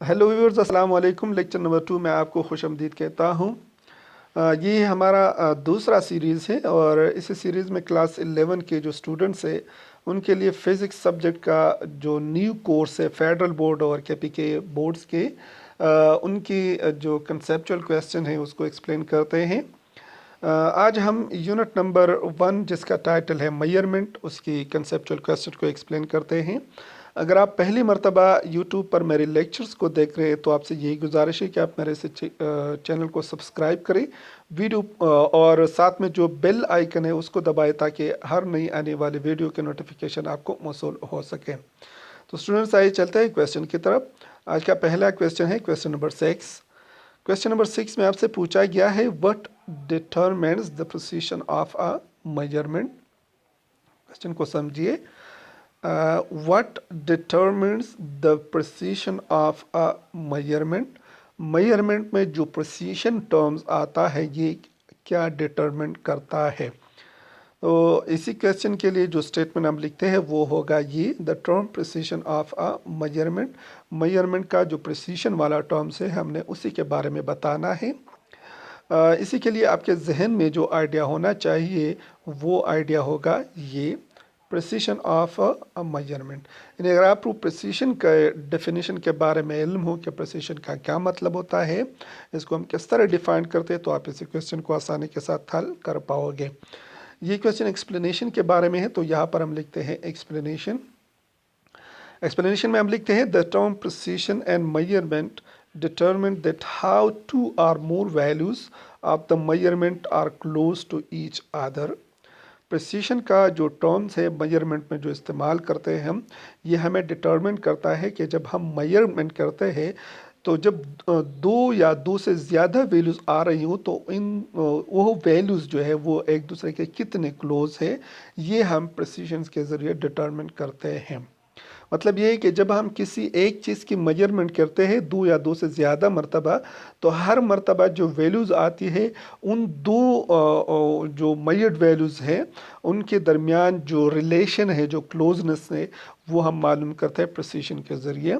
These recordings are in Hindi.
हेलो व्यूअर्स, अस्सलाम वालेकुम। लेक्चर नंबर 2 में आपको खुशामदीद कहता हूँ। ये हमारा दूसरा सीरीज़ है और इस सीरीज़ में क्लास 11 के जो स्टूडेंट्स हैं उनके लिए फ़िज़िक्स सब्जेक्ट का जो न्यू कोर्स है फेडरल बोर्ड और केपीके बोर्ड्स के उनकी जो कंसेप्चुअल क्वेश्चन है उसको एक्सप्लेन करते हैं। आज हम यूनिट नंबर 1 जिसका टाइटल है मेजरमेंट, उसकी कंसेप्चुअल क्वेश्चन को एक्सप्लेन करते हैं। अगर आप पहली मर्तबा यूट्यूब पर मेरे लेक्चर्स को देख रहे हैं तो आपसे यही गुजारिश है कि आप मेरे से चैनल को सब्सक्राइब करें, वीडियो और साथ में जो बेल आइकन है उसको दबाएं ताकि हर नई आने वाली वीडियो के नोटिफिकेशन आपको मौसूल हो सके। तो स्टूडेंट्स, आइए चलते हैं क्वेश्चन की तरफ। आज का पहला क्वेश्चन है क्वेश्चन नंबर 6। क्वेश्चन नंबर 6 में आपसे पूछा गया है what determines the precision of a measurement. Question को समझिए। What determines the precision of a measurement. Measurement में जो प्रिसिशन टर्म्स आता है ये क्या डिटरमिन करता है। तो इसी क्वेश्चन के लिए जो स्टेटमेंट हम लिखते हैं वो होगा ये, the term precision of a measurement. Measurement का जो प्रिसिशन वाला टर्म्स है हमने उसी के बारे में बताना है। इसी के लिए आपके जहन में जो आइडिया होना चाहिए वो आइडिया होगा ये, प्रिसिशन ऑफ अ मेजरमेंट। यानी अगर आपको प्रिसिशन का डेफिनेशन के बारे में इल्म हो कि प्रिसिशन का क्या मतलब होता है, इसको हम किस तरह डिफाइन करते हैं, तो आप इस क्वेश्चन को आसानी के साथ हल कर पाओगे। ये क्वेश्चन एक्सप्लेनेशन के बारे में है, तो यहाँ पर हम लिखते हैं एक्सप्लेनेशन। एक्सप्लेनेशन में हम लिखते हैं the term precision and measurement determine that how two or more values of the measurement are close to each other। Precision का जो टर्म्स है मेजरमेंट में जो इस्तेमाल करते हैं हम, ये हमें डिटरमिन करता है कि जब हम मेजरमेंट करते हैं तो जब दो या दो से ज़्यादा वैल्यूज़ आ रही हो तो इन वो वैल्यूज़ जो है वो एक दूसरे के कितने क्लोज है, ये हम प्रिसीशन के ज़रिए डिटरमिन करते हैं। मतलब ये है कि जब हम किसी एक चीज़ की मेजरमेंट करते हैं दो या दो से ज़्यादा मरतबा, तो हर मरतबा जो वैल्यूज़ आती है उन दो जो मेजर्ड वैल्यूज़ हैं उनके दरमियान जो रिलेशन है, जो क्लोजनेस है, वो हम मालूम करते हैं प्रिसिशन के ज़रिए।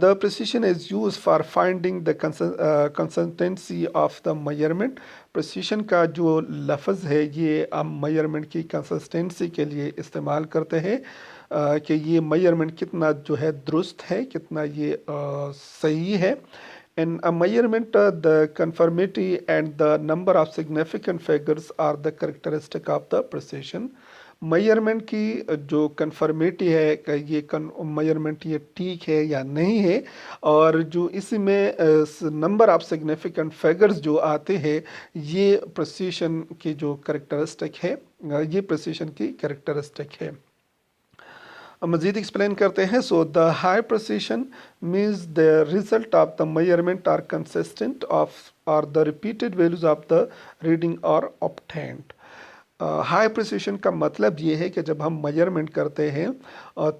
The precision is used for finding the consistency of the measurement। precision का जो लफ्ज़ है ये हम measurement की consistency के लिए इस्तेमाल करते हैं कि ये measurement कितना जो है दुरुस्त है, कितना ये सही है। In a measurement, the conformity and the number of significant figures are the characteristic of the precision। Measurement की जो कन्फर्मेटी है कि ये मेजरमेंट ये ठीक है या नहीं है, और जो इसमें नंबर ऑफ सिग्निफिकेंट फिगर्स जो आते हैं ये प्रिसिशन की जो करेक्टरिस्टिक है, ये प्रिसिशन की करेक्टरिस्टिक है। मज़ीद एक्सप्लेन करते हैं। So the high precision means the result of the measurement are consistent of or the repeated values of the reading are obtained. High precision का मतलब ये है कि जब हम मेजरमेंट करते हैं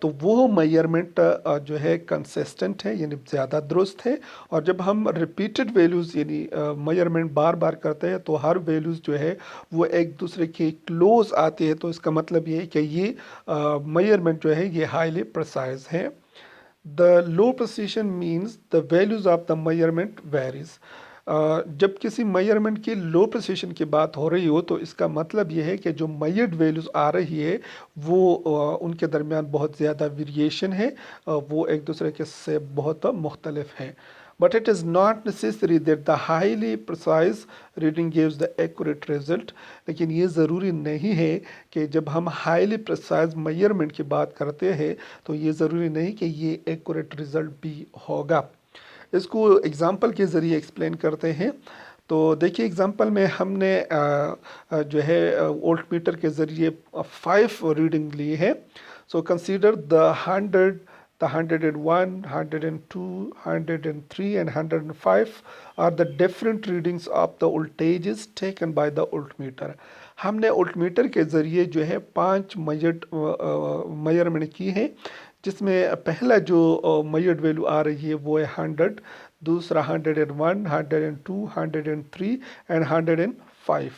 तो वो मेजरमेंट जो है कंसिस्टेंट है, यानी ज़्यादा दुरुस्त है। और जब हम रिपीटेड वैल्यूज़ यानी मेजरमेंट बार बार करते हैं तो हर वैल्यूज़ जो है वो एक दूसरे के क्लोज आती है, तो इसका मतलब ये है कि ये मेजरमेंट जो है ये हाईली प्रिसाइज है। The low precision means the values of the measurement varies. जब किसी मेजरमेंट की लो प्रिसिशन की बात हो रही हो तो इसका मतलब ये है कि जो मेजर्ड वैल्यूज़ आ रही है वो उनके दरमियान बहुत ज़्यादा वेरिएशन है, वो एक दूसरे के से बहुत मुख्तलिफ हैं। But it is not necessary that the highly precise reading gives the accurate result. लेकिन ये ज़रूरी नहीं है कि जब हम हाईली प्रिसाइज मेजरमेंट की बात करते हैं तो ये ज़रूरी नहीं कि ये एक्यूरेट रिजल्ट भी होगा। इसको एग्ज़ाम्पल के ज़रिए एक्सप्लेन करते हैं। तो देखिए एग्ज़ाम्पल में हमने जो है वोल्ट मीटर के ज़रिए 5 रीडिंग ली है। So consider the 100, the 101, 102, 103 and 105 are the different readings of the voltages taken by the voltmeter। हमने वोल्टमीटर के ज़रिए जो है 5 मेजरमेंट की है, जिसमें पहला जो मेजर्ड वैल्यू आ रही है वो है 100, दूसरा 101, 102, 103 एंड 5।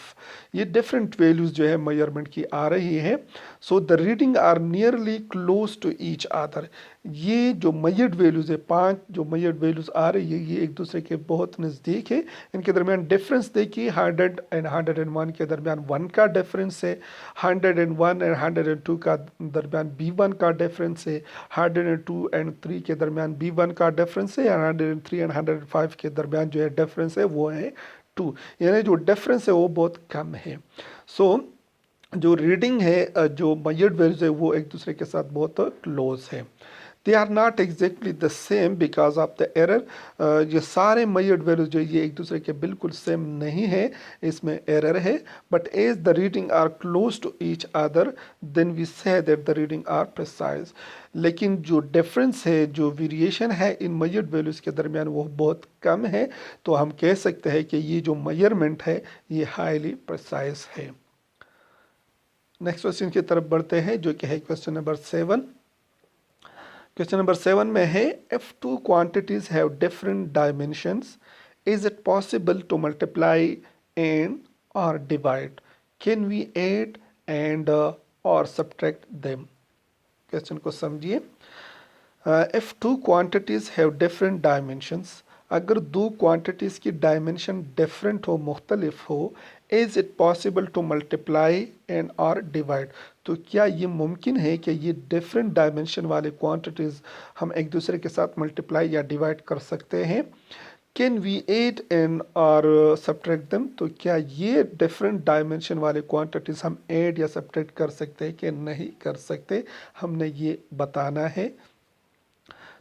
ये डिफरेंट वैल्यूज़ जो है मेजरमेंट की आ रही है। So the reading are nearly close to each other. ये जो मेजर्ड वैल्यूज़ है, 5 जो मेजर्ड वैल्यूज़ आ रही है, ये एक दूसरे के बहुत नज़दीक है। इनके दरमियान डिफरेंस देखिए, 100 एंड 101 के दरमियान 1 का डिफरेंस है। 101 एंड 102 का दरमियान B1 का डिफरेंस है। 102 एंड 3 के दरमियान B1 का डिफरेंस है। 103 एंड 105 के दरमियान जो है डिफरेंस है वो है 2। यानी जो डिफरेंस है वो बहुत कम है। सो जो रीडिंग है, जो मेजर्ड वैल्यूज है, वो एक दूसरे के साथ बहुत क्लोज है। They are not exactly the same because of the error. ये सारे मेजर्ड वैल्यूज जो ये एक दूसरे के बिल्कुल सेम नहीं है, इसमें एरर है। But as the reading are close to each other then we say that the reading are precise. लेकिन जो डिफरेंस है, जो वेरिएशन है इन मेजर्ड वैल्यूज़ के दरमियान वो बहुत कम है, तो हम कह सकते हैं कि ये जो मेजरमेंट है ये हाईली प्रिसाइज है। नेक्स्ट क्वेश्चन की तरफ बढ़ते हैं, जो कि है क्वेश्चन नंबर 7। क्वेश्चन नंबर 7 में है, if two quantities have different dimensions, is it possible to multiply and or divide? Can we add and or subtract them? Question को समझिए। If two quantities have different dimensions, अगर दो क्वांटिटीज़ की डायमेंशन डिफरेंट हो, मुख्तलिफ हो, is it possible to multiply and or divide? तो क्या ये मुमकिन है कि ये डिफरेंट डायमेंशन वाले क्वांटिटीज़ हम एक दूसरे के साथ मल्टीप्लाई या डिवाइड कर सकते हैं? Can we add and or subtract दम? तो क्या ये डिफरेंट डायमेंशन वाले क्वांटिटीज़ हम ऐड या सब्ट्रैक्ट कर सकते हैं कि नहीं कर सकते, हमने ये बताना है।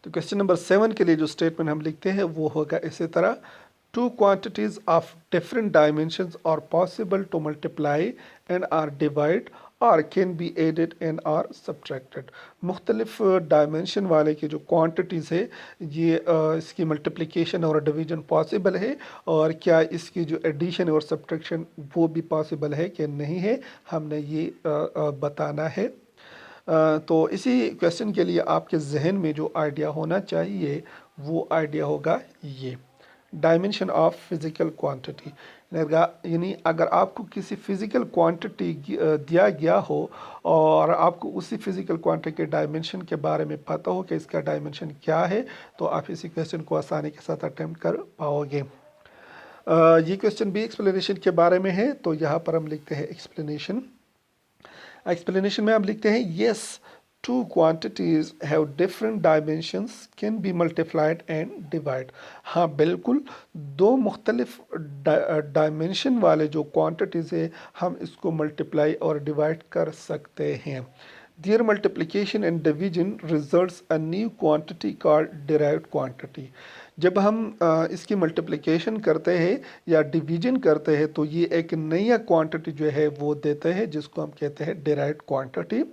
तो क्वेश्चन नंबर 7 के लिए जो स्टेटमेंट हम लिखते हैं वो होगा इसी तरह, two quantities of different dimensions are possible to multiply and or divide or can be added and or subtracted. मुख्तलिफ डायमेंशन वाले की जो क्वांटिटीज़ है ये इसकी मल्टीप्लिकेशन और डिवीजन पॉसिबल है, और क्या इसकी जो एडिशन और सब्ट्रैक्शन वो भी पॉसिबल है कि नहीं है, हमने ये बताना है। तो इसी क्वेश्चन के लिए आपके जहन में जो आइडिया होना चाहिए वो आइडिया होगा ये, डायमेंशन ऑफ फिज़िकल क्वांटिटी। यानी अगर आपको किसी फिज़िकल क्वांटिटी दिया गया हो और आपको उसी फिज़िकल क्वांटिटी के डायमेंशन के बारे में पता हो कि इसका डायमेंशन क्या है, तो आप इसी क्वेश्चन को आसानी के साथ अटेम्प्ट कर पाओगे। ये क्वेश्चन भी एक्सप्लेनेशन के बारे में है, तो यहाँ पर हम लिखते हैं एक्सप्लेनेशन। एक्सप्लेनेशन में आप लिखते हैं, yes to quantities have different dimensions can be multiplied and divide. हाँ बिल्कुल, दो मुख्तलिफ डायमेंशन वाले जो क्वांटिटीज़ है हम इसको मल्टीप्लाई और डिवाइड कर सकते हैं। Their multiplication and division results a new quantity called derived quantity। जब हम इसकी मल्टीप्लिकेशन करते हैं या डिवीजन करते हैं तो ये एक नया क्वांटिटी जो है वो देते हैं, जिसको हम कहते हैं डिराइव्ड क्वांटिटी।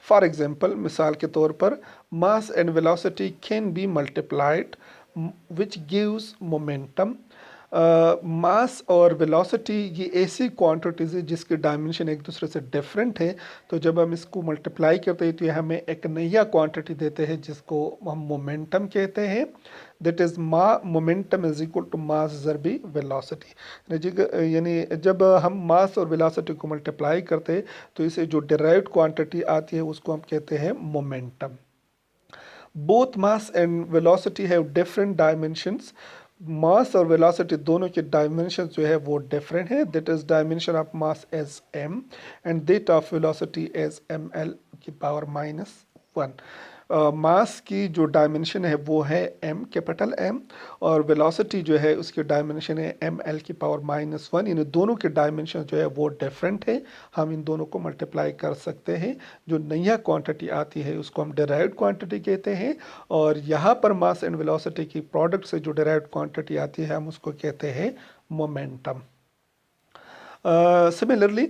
फॉर एग्जांपल, मिसाल के तौर पर, mass and velocity can be multiplied which gives momentum. Mass और वेलोसिटी ये ऐसी क्वांटिटीज़ है जिसके डायमेंशन एक दूसरे से डिफरेंट है, तो जब हम इसको मल्टीप्लाई करते हैं तो ये हमें एक नया क्वांटिटी देते हैं जिसको हम मोमेंटम कहते हैं। That is momentum is equal to mass ज़रबी वेलोसिटी। यानी जब हम मास और वेलोसिटी को मल्टीप्लाई करते हैं तो इसे जो डिराइव्ड क्वांटिटी आती है उसको हम कहते हैं momentum. Both mass and velocity have different dimensions. Mass और वेलोसिटी दोनों के डायमेंशन जो है वो डिफरेंट है। That is dimension of mass as m and that of velocity as ml की पावर -1। मास की जो डायमेंशन है वो है m, कैपिटल M, और वेलोसिटी जो है उसकी डायमेंशन है ml की पावर -1। इन दोनों के डायमेंशन जो है वो डिफरेंट है, हम इन दोनों को मल्टीप्लाई कर सकते हैं। जो नया क्वांटिटी आती है उसको हम डिराइव्ड क्वांटिटी कहते हैं, और यहाँ पर मास एंड वेलोसिटी की प्रोडक्ट से जो डिराइव्ड क्वांटिटी आती है हम उसको कहते हैं momentum. Similarly,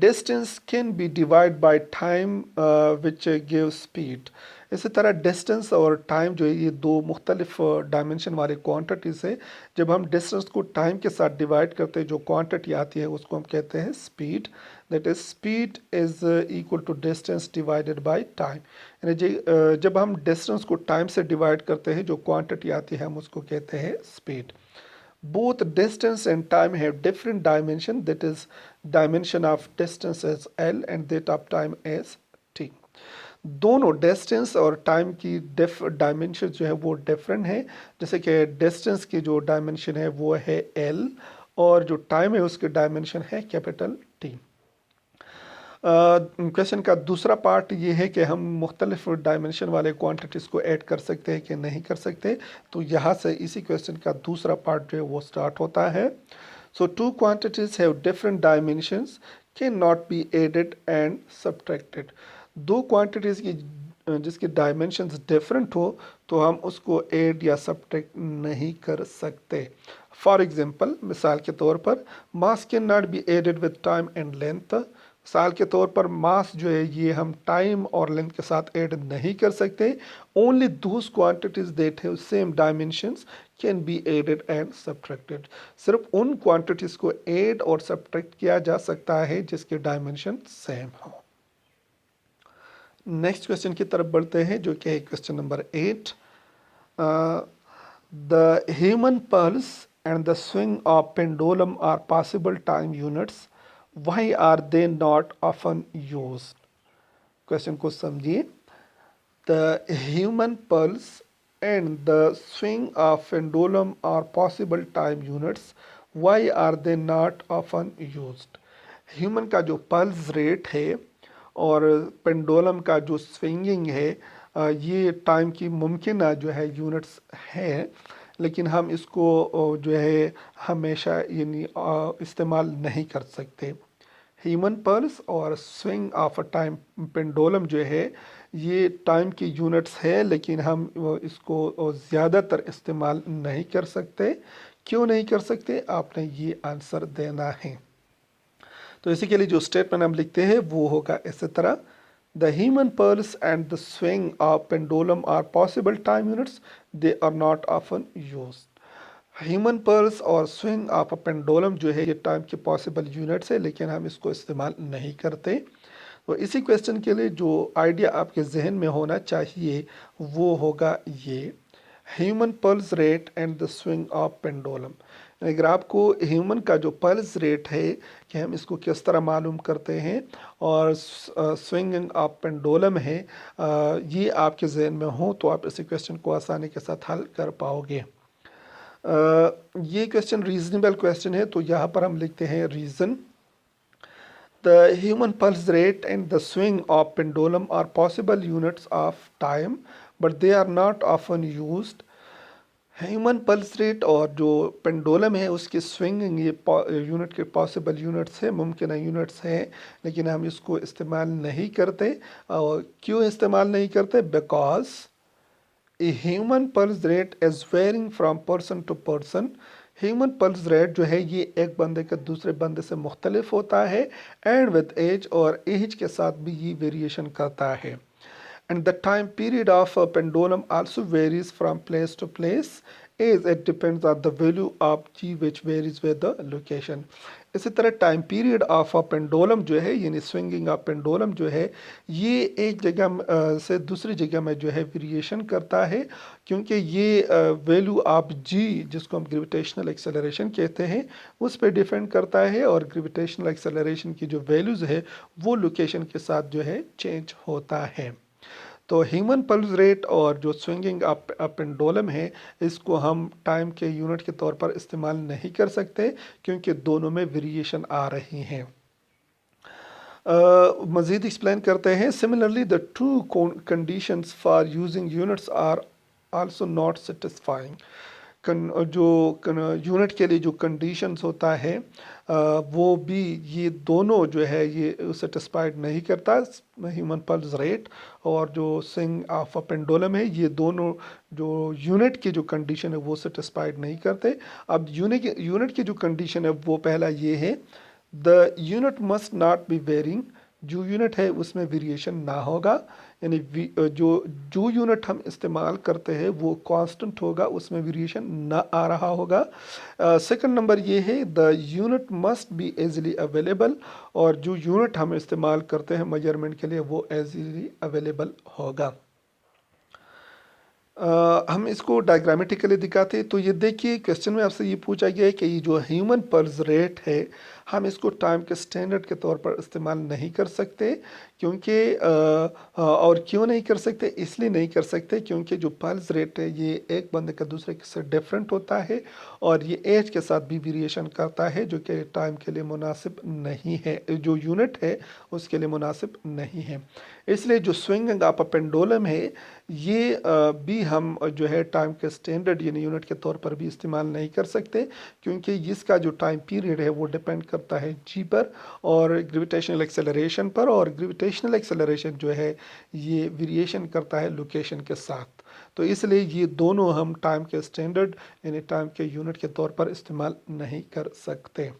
distance can be divided by time which gives speed। इसी तरह डिस्टेंस और टाइम जो है ये दो मुख्तलिफ डायमेंशन वाले क्वांटिटीज़ है। जब हम डिस्टेंस को टाइम के साथ डिवाइड करते हैं जो क्वांटिटी आती है उसको हम कहते हैं speed. That is speed is equal to distance divided by time. यानी जब हम डिस्टेंस को टाइम से डिवाइड करते हैं जो क्वांटिटी आती है हम उसको कहते हैं speed. both distance and time have different dimension, that is dimension of distance as L and that of time as T. दोनों डिस्टेंस और टाइम की डायमेंशन जो है वो डिफरेंट है। जैसे कि डिस्टेंस की जो डायमेंशन है वो है L और जो टाइम है उसकी डायमेंशन है कैपिटल T। क्वेश्चन का दूसरा पार्ट ये है कि हम मुख्तलिफ डायमेंशन वाले क्वांटिटीज़ को ऐड कर सकते हैं कि नहीं कर सकते। तो यहाँ से इसी क्वेश्चन का दूसरा पार्ट जो है वो स्टार्ट होता है। So two quantities have different dimensions can not be added and subtracted. दो क्वांटिटीज़ की जिसकी डायमेंशंस डिफरेंट हो तो हम उसको ऐड या सब्ट्रैक्ट नहीं कर सकते। फॉर एग्जांपल, मिसाल के तौर पर mass can not be added with time and length. मिसाल के तौर पर मास जो है ये हम टाइम और लेंथ के साथ ऐड नहीं कर सकते। Only those quantities that have same dimensions can be added and subtracted. सिर्फ उन क्वांटिटीज को ऐड और सब्ट्रैक्ट किया जा सकता है जिसके डायमेंशन सेम हो। नेक्स्ट क्वेश्चन की तरफ बढ़ते हैं जो कि है question number 8। The human pulse and the swing of pendulum are possible time units, why are they not often used? Question को समझिए। The human pulse and the swing of pendulum are possible time units, why are they not often used? Human का जो पल्स रेट है और पेंडुलम का जो स्विंगिंग है ये टाइम की मुमकिन जो है यूनिट्स है, लेकिन हम इसको जो है हमेशा यानी इस्तेमाल नहीं कर सकते। ह्यूमन पल्स और swing of a time pendulum जो है ये टाइम की यूनिट्स है, लेकिन हम इसको ज़्यादातर इस्तेमाल नहीं कर सकते। क्यों नहीं कर सकते, आपने ये आंसर देना है। तो इसी के लिए जो स्टेटमेंट हम लिखते हैं वो होगा इस तरह। The human pulse and the swing of pendulum are possible time units, they are not often used. Human pulse और स्विंग ऑफ अ पेंडुलम जो है ये टाइम के पॉसिबल यूनिट्स है, लेकिन हम इसको इस्तेमाल नहीं करते। तो इसी क्वेश्चन के लिए जो आइडिया आपके जहन में होना चाहिए वो होगा ये, human pulse rate and the swing of pendulum. अगर आपको ह्यूमन का जो पल्स रेट है कि हम इसको किस तरह मालूम करते हैं और स्विंगिंग ऑफ पेंडुलम है ये आपके जहन में हो तो आप इसी क्वेश्चन को आसानी के साथ हल कर पाओगे। ये क्वेश्चन रीजनेबल क्वेश्चन है, तो यहाँ पर हम लिखते हैं reason. The human pulse rate and the swing of pendulum are possible units of time but they are not often used. Human pulse rate और जो पेंडुलम है उसकी स्विंगिंग ये यूनिट के पॉसिबल यूनिट्स है, मुमकिन यूनिट्स हैं, लेकिन हम इसको इस्तेमाल नहीं करते। और क्यों इस्तेमाल नहीं करते, because a human pulse rate is varying from person to person. Human pulse rate जो है ये एक बंदे का दूसरे बंदे से मुख्तलिफ होता है एंड विद एज, और एज के साथ भी ये वेरिएशन करता है। And the time period of a pendulum also varies from place to place as it depends on the value of g which varies with the location. इसी तरह time period of a pendulum जो है यानी स्विंगिंग ऑफ पेंडुलम जो है ये एक जगह से दूसरी जगह में जो है वेरिएशन करता है, क्योंकि ये वैल्यू ऑफ जी जिसको हम ग्रेविटेशनल एक्सेलरेशन कहते हैं उस पर डिपेंड करता है, और ग्रेविटेशनल एक्सेलरेशन की जो वैल्यूज़ है वो लोकेशन के साथ जो है चेंज होता है। तो ह्यूमन पल्स रेट और जो स्विंगिंग अप पेंडुलम है इसको हम टाइम के यूनिट के तौर पर इस्तेमाल नहीं कर सकते क्योंकि दोनों में वेरिएशन आ रही हैं। मज़ीद एक्सप्लेन करते हैं। Similarly the two conditions for using units are also not satisfying. जो यूनिट के लिए जो कंडीशंस होता है वो भी ये दोनों जो है ये सेटिस्फाइड नहीं करता। ह्यूमन पल्स रेट और जो स्विंग ऑफ अ पेंडुलम है ये दोनों जो यूनिट की जो कंडीशन है वो सेटिस्फाइड नहीं करते। अब यूनिट की जो कंडीशन है वो पहला ये है, the unit must not be varying. जो यूनिट है उसमें वेरिएशन ना होगा, यानी जो यूनिट हम इस्तेमाल करते हैं वो कांस्टेंट होगा, उसमें वेरिएशन ना आ रहा होगा। सेकंड नंबर ये है, the unit must be easily available, और जो यूनिट हम इस्तेमाल करते हैं मेजरमेंट के लिए वो इजीली अवेलेबल होगा। हम इसको डायग्रामेटिकली दिखाते हैं। तो ये देखिए, क्वेश्चन में आपसे ये पूछा गया है कि ये जो ह्यूमन पल्स रेट है, हम इसको टाइम के स्टैंडर्ड के तौर पर इस्तेमाल नहीं कर सकते, क्योंकि और क्यों नहीं कर सकते, इसलिए नहीं कर सकते क्योंकि जो पल्स रेट है ये एक बंदे का दूसरे से डिफरेंट होता है, और ये एज के साथ भी वेरिएशन करता है, जो कि टाइम के लिए मुनासिब नहीं है, जो यूनिट है उसके लिए मुनासिब नहीं है। इसलिए जो स्विंगिंग ऑफ अ पेंडुलम है, ये भी हम जो है टाइम के स्टैंडर्ड यानी यूनिट के तौर पर भी इस्तेमाल नहीं कर सकते, क्योंकि इसका जो टाइम पीरियड है वो डिपेंड करता है जी पर और ग्रेविटेशनल एक्सेलरेशन पर, और ग्रेविटेशनल एक्सेलरेशन जो है ये वेरिएशन करता है लोकेशन के साथ। तो इसलिए ये दोनों हम टाइम के स्टैंडर्ड यानी टाइम के यूनिट के तौर पर इस्तेमाल नहीं कर सकते।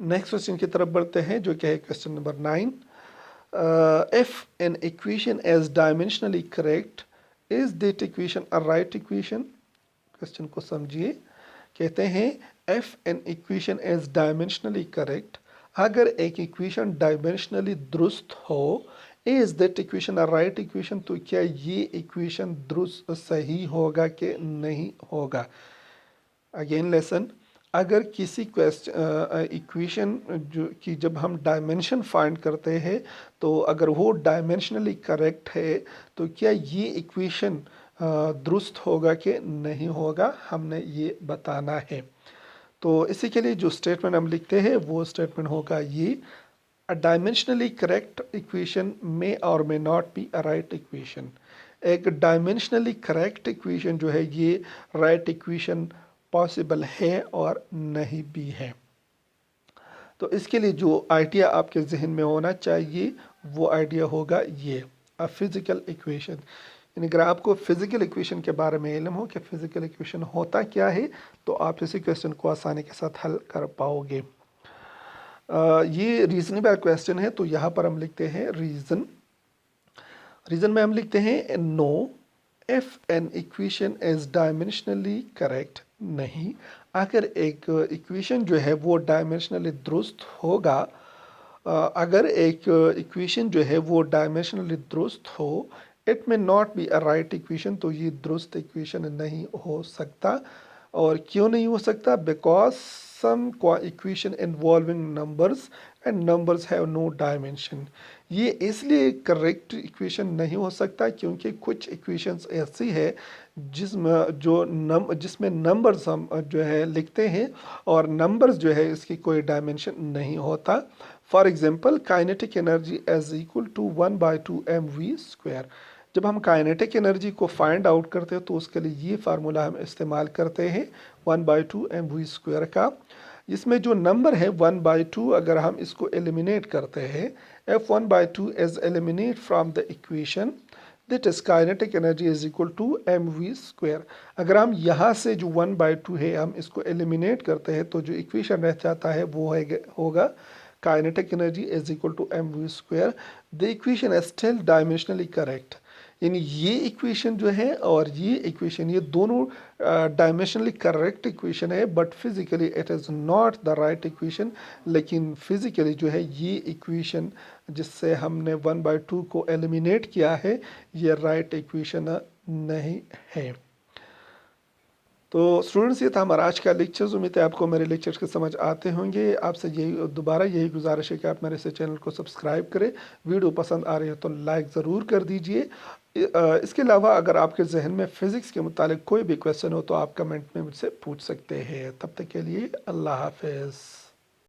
नेक्स्ट क्वेश्चन की तरफ बढ़ते हैं, जो कि है question number 9। If an equation is dimensionally correct, is that equation a right equation? Question को समझिए। कहते हैं if an equation is dimensionally correct, अगर एक इक्वेशन डायमेंशनली दुरुस्त हो, is that equation a right equation? तो क्या ये इक्वेशन दुरुस्त सही होगा कि नहीं होगा? अगेन लेसन, अगर किसी इक्वेशन जो कि जब हम डायमेंशन फाइंड करते हैं, तो अगर वो डायमेंशनली करेक्ट है, तो क्या ये इक्वेशन दुरुस्त होगा कि नहीं होगा, हमने ये बताना है। तो इसी के लिए जो स्टेटमेंट हम लिखते हैं वो स्टेटमेंट होगा ये: अ डायमेंशनली करेक्ट इक्वेशन मे और may not be a right equation. एक डायमेंशनली करेक्ट इक्वेशन जो है ये राइट इक्वेशन पॉसिबल है और नहीं भी है। तो इसके लिए जो आइडिया आपके जहन में होना चाहिए वो आइडिया होगा ये: अ फिज़िकल इक्वेशन। यानी अगर आपको फिज़िकल इक्वेशन के बारे में इल्म हो कि फिज़िकल इक्वेशन होता क्या है, तो आप इसी क्वेश्चन को आसानी के साथ हल कर पाओगे। ये रीजनेबल क्वेश्चन है, तो यहाँ पर हम लिखते हैं रीजन में हम लिखते हैं know if an equation is dimensionally correct. नहीं, अगर एक इक्वेशन जो है वो डायमेंशनली दुरुस्त होगा, अगर एक इक्वेशन जो है वो डायमेंशनली दुरुस्त हो, इट में not be a right equation. तो ये दुरुस्त इक्वेशन नहीं हो सकता। और क्यों नहीं हो सकता? Because some equation involving numbers and numbers have no dimension. ये इसलिए करेक्ट इक्वेशन नहीं हो सकता क्योंकि कुछ इक्वेशंस ऐसी है जिसमें नंबर्स हम जो है लिखते हैं, और नंबर्स जो है इसकी कोई डायमेंशन नहीं होता। For example, kinetic energy is equal to 1/2 mv²। जब हम काइनेटिक एनर्जी को फाइंड आउट करते हैं तो उसके लिए ये फार्मूला हम इस्तेमाल करते हैं 1/2 mv² का। इसमें जो नंबर है 1/2, अगर हम इसको एलिमिनेट करते हैं, f1/2 is eliminate from the equation, that is kinetic energy is equal to mv²। अगर हम यहाँ से जो 1/2 है हम इसको एलिमिनेट करते हैं, तो जो इक्वेशन रह जाता है वो होगा kinetic energy is equal to mv²। The equation is still dimensionally correct. यानी ये इक्वेशन जो है और ये इक्वेशन, ये दोनों डायमेंशनली करेक्ट इक्वेशन है, but physically it is not the right equation. लेकिन फिजिकली जो है ये इक्वेशन जिससे हमने 1/2 को एलिमिनेट किया है, ये राइट इक्वेशन नहीं है। तो स्टूडेंट्स, ये था हमारा आज का लेक्चर्स। उम्मीद है आपको मेरे लेक्चर्स के समझ आते होंगे। आपसे दोबारा यही गुजारिश है कि आप मेरे से चैनल को सब्सक्राइब करें। वीडियो पसंद आ रही है तो लाइक ज़रूर कर दीजिए। इसके अलावा अगर आपके जहन में फ़िज़िक्स के मुतालिक कोई भी क्वेश्चन हो तो आप कमेंट में मुझसे पूछ सकते हैं। तब तक के लिए अल्लाह हाफ़िज़।